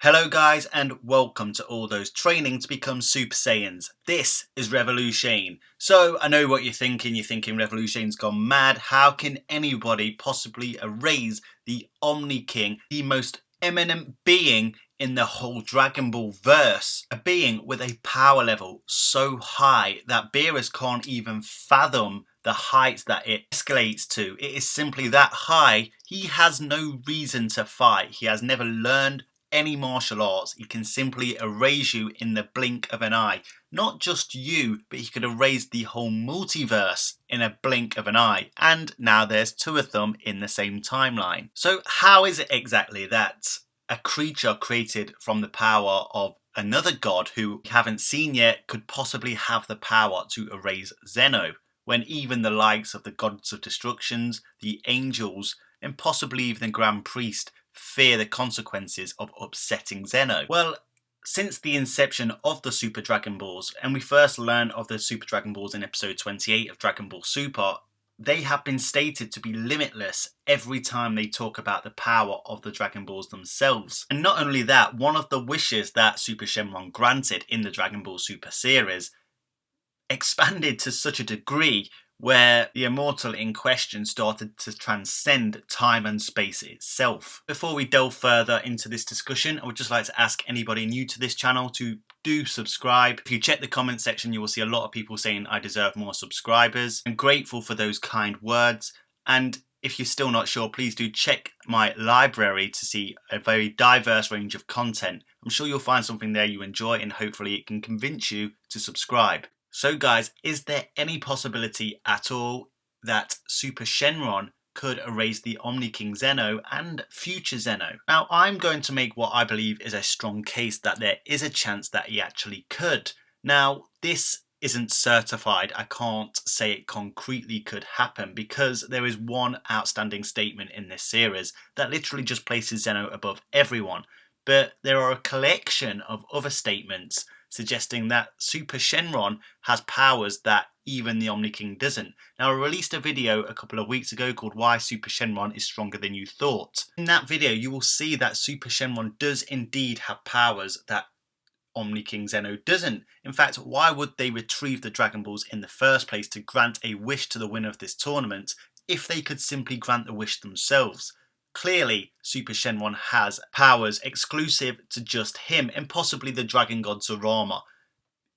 Hello guys and welcome to all those training to become Super Saiyans. This is Revolution. So I know what you're thinking Revolution's gone mad. How can anybody possibly erase the Omni King, the most eminent being in the whole Dragon Ball verse? A being with a power level so high that Beerus can't even fathom the heights that it escalates to. It is simply that high. He has no reason to fight. He has never learned any martial arts. He can simply erase you in the blink of an eye. Not just you, but he could erase the whole multiverse in a blink of an eye. And now there's two of them in the same timeline. So how is it exactly that a creature created from the power of another god who we haven't seen yet could possibly have the power to erase Zeno, when even the likes of the gods of destructions, the angels, and possibly even the Grand Priest fear the consequences of upsetting Zeno? Well, since the inception of the Super Dragon Balls, and we first learned of the Super Dragon Balls in episode 28 of Dragon Ball Super, they have been stated to be limitless every time they talk about the power of the Dragon Balls themselves. And not only that, one of the wishes that Super Shenron granted in the Dragon Ball Super series expanded to such a degree where the immortal in question started to transcend time and space itself. Before we delve further into this discussion, I would just like to ask anybody new to this channel to do subscribe. If you check the comment section, you will see a lot of people saying I deserve more subscribers. I'm grateful for those kind words, and if you're still not sure, please do check my library to see a very diverse range of content. I'm sure you'll find something there you enjoy, and hopefully it can convince you to subscribe. So guys, is there any possibility at all that Super Shenron could erase the Omni King Zeno and future Zeno? Now, I'm going to make what I believe is a strong case that there is a chance that he actually could. Now, this isn't certified. I can't say it concretely could happen because there is one outstanding statement in this series that literally just places Zeno above everyone. But there are a collection of other statements suggesting that Super Shenron has powers that even the Omni King doesn't. Now, I released a video a couple of weeks ago called Why Super Shenron is Stronger Than You Thought. In that video, you will see that Super Shenron does indeed have powers that Omni King Zeno doesn't. In fact, why would they retrieve the Dragon Balls in the first place to grant a wish to the winner of this tournament if they could simply grant the wish themselves? Clearly, Super Shenron has powers exclusive to just him and possibly the Dragon God Zorama.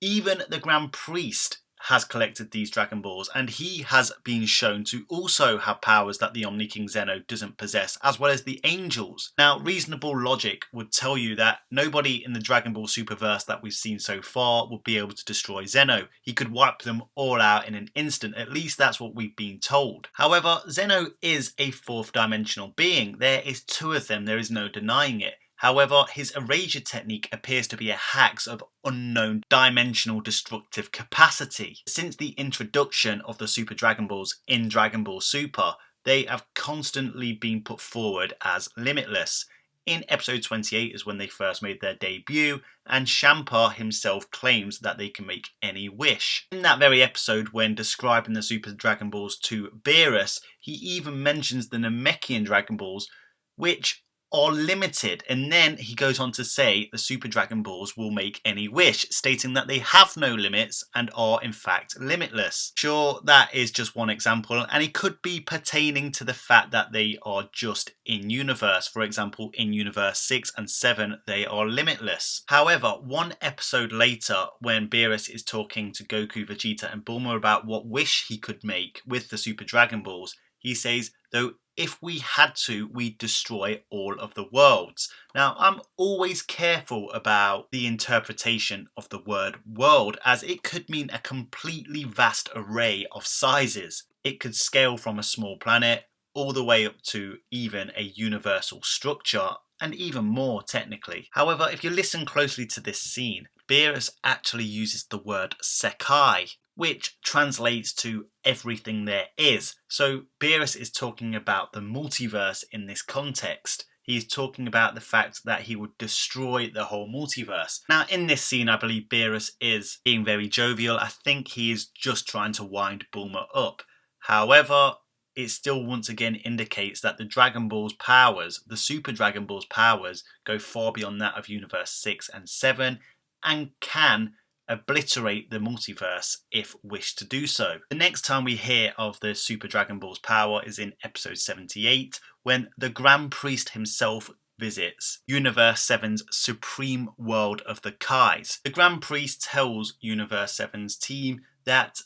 Even the Grand Priest has collected these Dragon Balls, and he has been shown to also have powers that the Omni King Zeno doesn't possess, as well as the angels. Now, reasonable logic would tell you that nobody in the Dragon Ball Superverse that we've seen so far would be able to destroy Zeno. He could wipe them all out in an instant. At least that's what we've been told. However, Zeno is a fourth dimensional being. There is two of them. There is no denying it. However, his erasure technique appears to be a hex of unknown dimensional destructive capacity. Since the introduction of the Super Dragon Balls in Dragon Ball Super, they have constantly been put forward as limitless. In episode 28 is when they first made their debut, and Champa himself claims that they can make any wish. In that very episode, when describing the Super Dragon Balls to Beerus, he even mentions the Namekian Dragon Balls, which are limited, and then he goes on to say the Super Dragon Balls will make any wish, stating that they have no limits and are in fact limitless. Sure, that is just one example, and it could be pertaining to the fact that they are just in universe. For example, in universe 6 and 7 they are limitless. However, one episode later, when Beerus is talking to Goku, Vegeta and Bulma about what wish he could make with the Super Dragon Balls, he says, though if we had to, we'd destroy all of the worlds. Now, I'm always careful about the interpretation of the word world, as it could mean a completely vast array of sizes. It could scale from a small planet all the way up to even a universal structure, and even more technically. However, if you listen closely to this scene, Beerus actually uses the word Sekai, which translates to everything there is. So Beerus is talking about the multiverse in this context. He's talking about the fact that he would destroy the whole multiverse. Now, in this scene, I believe Beerus is being very jovial. I think he is just trying to wind Bulma up. However, it still once again indicates that the Dragon Ball's powers, the Super Dragon Ball's powers, go far beyond that of Universe 6 and 7 and can obliterate the multiverse if wished to do so. The next time we hear of the Super Dragon Ball's power is in episode 78, when the Grand Priest himself visits Universe 7's supreme world of the Kais. The Grand Priest tells Universe 7's team that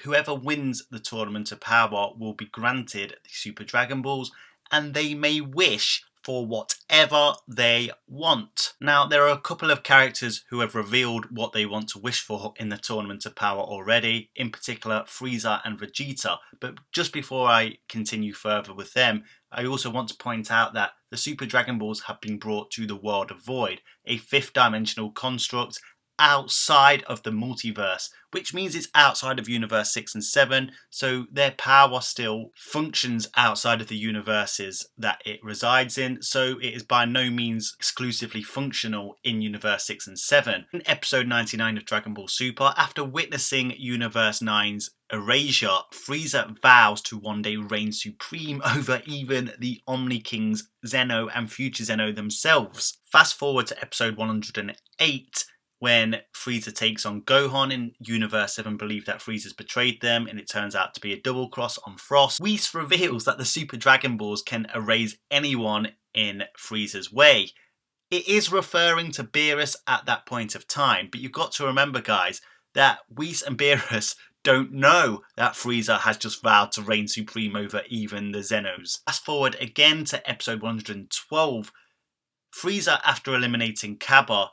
whoever wins the Tournament of Power will be granted the Super Dragon Balls, and they may wish for whatever they want. Now, there are a couple of characters who have revealed what they want to wish for in the Tournament of Power already, in particular Frieza and Vegeta. But just before I continue further with them, I also want to point out that the Super Dragon Balls have been brought to the World of Void, a fifth dimensional construct outside of the multiverse, which means it's outside of Universe 6 and 7, so their power still functions outside of the universes that it resides in, so it is by no means exclusively functional in Universe 6 and 7. In episode 99 of Dragon Ball Super, after witnessing Universe 9's erasure, Frieza vows to one day reign supreme over even the Omni Kings Zeno and Future Zeno themselves. Fast forward to episode 108, when Frieza takes on Gohan, and Universe 7 believe that Frieza's betrayed them, and it turns out to be a double cross on Frost. Whis reveals that the Super Dragon Balls can erase anyone in Frieza's way. It is referring to Beerus at that point of time, but you've got to remember, guys, that Whis and Beerus don't know that Frieza has just vowed to reign supreme over even the Zenos. Fast forward again to episode 112. Frieza, after eliminating Cabba,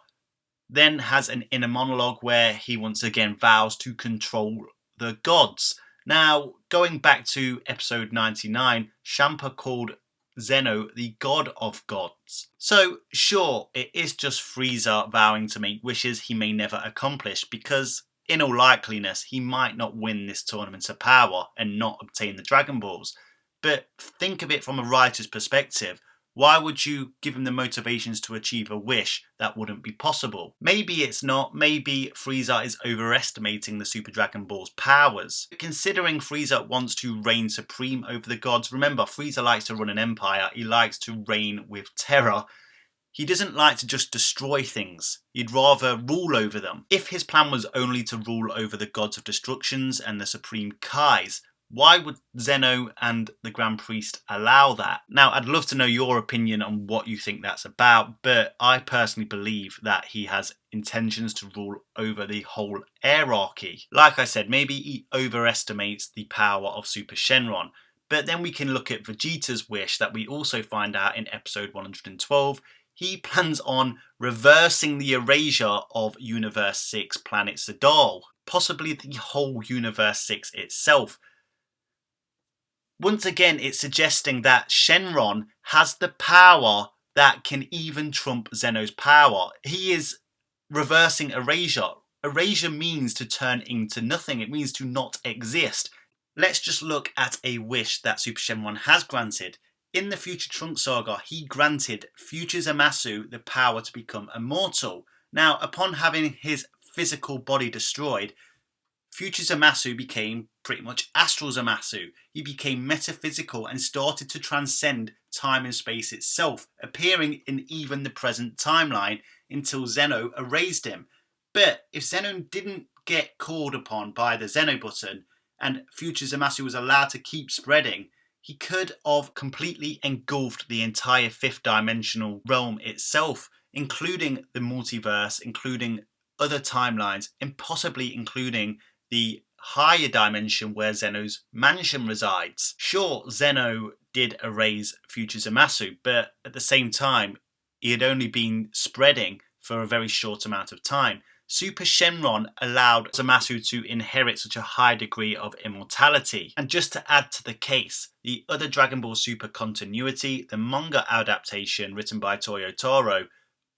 then has an inner monologue where he once again vows to control the gods. Now, going back to episode 99, Champa called Zeno the god of gods. So, sure, it is just Frieza vowing to make wishes he may never accomplish, because in all likeliness, he might not win this Tournament of Power and not obtain the Dragon Balls. But think of it from a writer's perspective. Why would you give him the motivations to achieve a wish that wouldn't be possible? Maybe it's not. Maybe Frieza is overestimating the Super Dragon Ball's powers. Considering Frieza wants to reign supreme over the gods, remember, Frieza likes to run an empire. He likes to reign with terror. He doesn't like to just destroy things. He'd rather rule over them. If his plan was only to rule over the gods of destructions and the supreme Kais, why would Zeno and the Grand Priest allow that? Now, I'd love to know your opinion on what you think that's about, but I personally believe that he has intentions to rule over the whole heirachy. Like I said, maybe he overestimates the power of Super Shenron, but then we can look at Vegeta's wish that we also find out in episode 112. He plans on reversing the erasure of Universe 6 planet Sadal, possibly the whole Universe 6 itself. Once again, it's suggesting that Shenron has the power that can even trump Zeno's power. He is reversing erasure. Erasure means to turn into nothing. It means to not exist. Let's just look at a wish that Super Shenron has granted. In the Future Trunks saga, he granted Future Zamasu the power to become immortal. Now, upon having his physical body destroyed, Future Zamasu became pretty much Astral Zamasu. He became metaphysical and started to transcend time and space itself, appearing in even the present timeline until Zeno erased him. But if Zeno didn't get called upon by the Zeno button and Future Zamasu was allowed to keep spreading, he could have completely engulfed the entire fifth dimensional realm itself, including the multiverse, including other timelines, and possibly including the higher dimension where Zeno's mansion resides. Sure, Zeno did erase Future Zamasu, but at the same time, he had only been spreading for a very short amount of time. Super Shenron allowed Zamasu to inherit such a high degree of immortality. And just to add to the case, the other Dragon Ball Super continuity, the manga adaptation written by Toyotaro,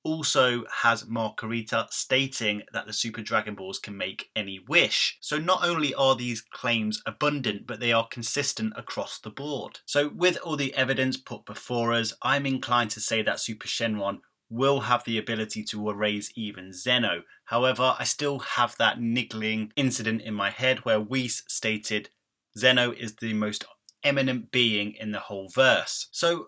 also has Margarita stating that the Super Dragon Balls can make any wish. So not only are these claims abundant, but they are consistent across the board. So with all the evidence put before us, I'm inclined to say that Super Shenron will have the ability to erase even Zeno. However, I still have that niggling incident in my head where Whis stated Zeno is the most eminent being in the whole verse. So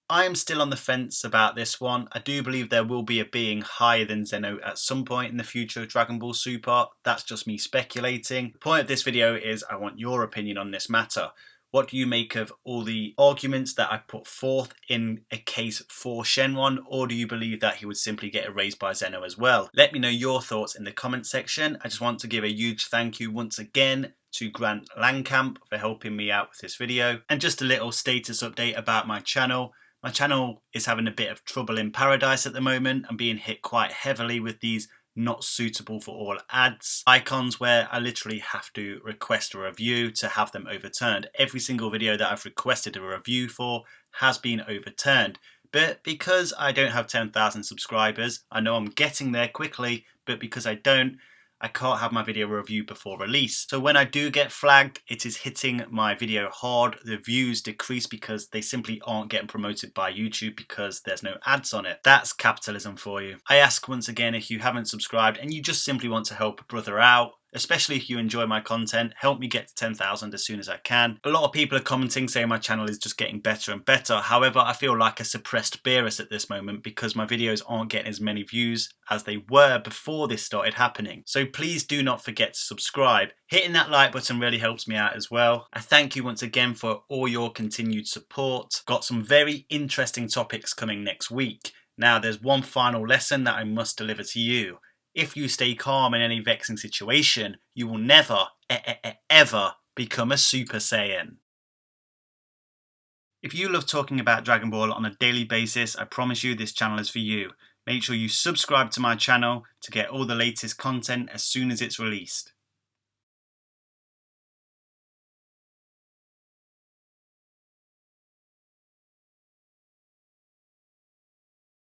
I am still on the fence about this one. I do believe there will be a being higher than Zeno at some point in the future of Dragon Ball Super. That's just me speculating. The point of this video is I want your opinion on this matter. What do you make of all the arguments that I put forth in a case for Shenron, or do you believe that he would simply get erased by Zeno as well? Let me know your thoughts in the comment section. I just want to give a huge thank you once again to Grant Langkamp for helping me out with this video. And just a little status update about my channel. My channel is having a bit of trouble in paradise at the moment. I'm being hit quite heavily with these not suitable for all ads icons where I literally have to request a review to have them overturned. Every single video that I've requested a review for has been overturned. But because I don't have 10,000 subscribers, I know I'm getting there quickly, but because I don't, I can't have my video review before release. So when I do get flagged, it is hitting my video hard. The views decrease because they simply aren't getting promoted by YouTube because there's no ads on it. That's capitalism for you. I ask once again, if you haven't subscribed and you just simply want to help a brother out, especially if you enjoy my content, help me get to 10,000 as soon as I can. A lot of people are commenting saying my channel is just getting better and better. However, I feel like a suppressed Beerus at this moment because my videos aren't getting as many views as they were before this started happening. So please do not forget to subscribe. Hitting that like button really helps me out as well. I thank you once again for all your continued support. Got some very interesting topics coming next week. Now there's one final lesson that I must deliver to you. If you stay calm in any vexing situation, you will never, ever become a Super Saiyan. If you love talking about Dragon Ball on a daily basis, I promise you this channel is for you. Make sure you subscribe to my channel to get all the latest content as soon as it's released.